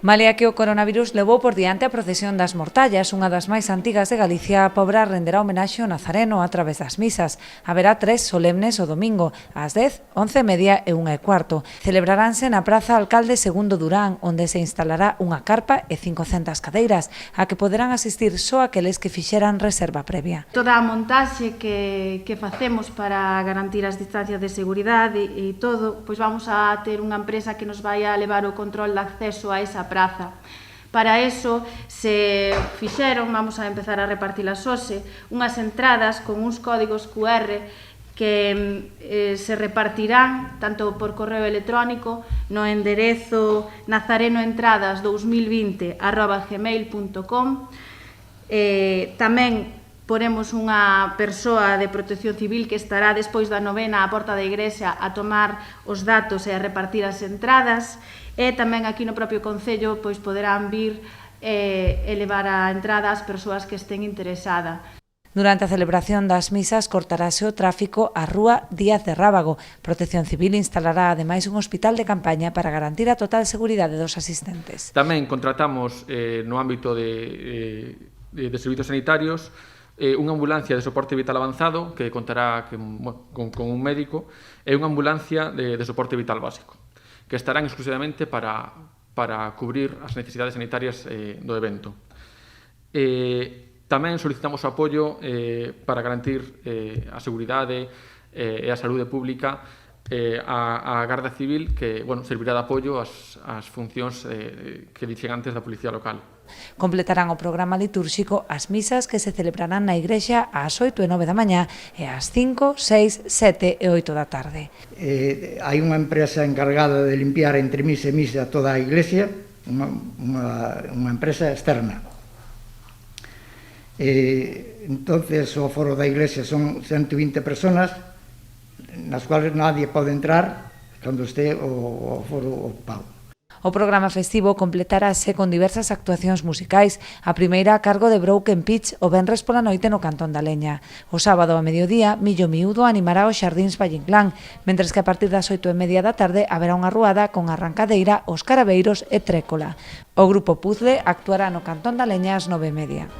Malia que o coronavirus levou por diante a procesión das Mortallas, unha das máis antigas de Galicia, a Pobra renderá homenaxe ao Nazareno a través das misas. Haberá 3 solemnes o domingo, ás 10, 11:30 e 1:15. Celebraránse na Praza Alcalde II Durán, onde se instalará unha carpa e 500 cadeiras, a que poderán asistir só aqueles que fixeran reserva previa. Toda a montaxe que facemos para garantir as distancias de seguridade e todo, pois vamos a ter unha empresa que nos vai a levar o control de acceso a esa praza. Para eso se fixeron, vamos a empezar a repartilas hoxe, unhas entradas con uns códigos QR que se repartirán tanto por correo electrónico no enderezo nazarenoentradas2020@gmail.com. Tamén poremos unha persoa de Protección Civil que estará despois da novena á porta da igrexa a tomar os datos e a repartir as entradas, e tamén aquí no propio concello pois poderán vir e levar a entrada ás persoas que estén interesadas. Durante a celebración das misas cortarase o tráfico á rúa Díaz de Rábago. Protección Civil instalará ademais un hospital de campaña para garantir a total seguridade dos asistentes. Tamén contratamos no ámbito de servizos sanitarios unha ambulancia de soporte vital avanzado que contará con un médico e unha ambulancia de soporte vital básico, que estarán exclusivamente para cubrir as necesidades sanitarias do evento. Tamén solicitamos o apoio para garantir a seguridade e a saúde pública a Garda Civil, que servirá de apoio ás funcións que dixen antes da Policía Local. Completarán o programa litúrxico as misas que se celebrarán na igrexa ás 8 e 9 da mañá e ás 5, 6, 7 e 8 da tarde. Hai unha empresa encargada de limpiar entre misa e misa toda a iglesia, unha empresa externa. Entonces o aforo da iglesia son 120 personas, nas cuales nadie pode entrar cando este o aforo ocupado. O programa festivo completarase con diversas actuacións musicais, a primeira a cargo de Broken Pitch o venres pola noite no Cantón da Leña. O sábado a mediodía, Millo Miúdo animará os Xardíns Vallinclán, mentres que a partir das 8:30 da tarde haberá unha ruada con arrancadeira, os carabeiros e trécola. O grupo Puzzle actuará no Cantón da Leña ás 9:30.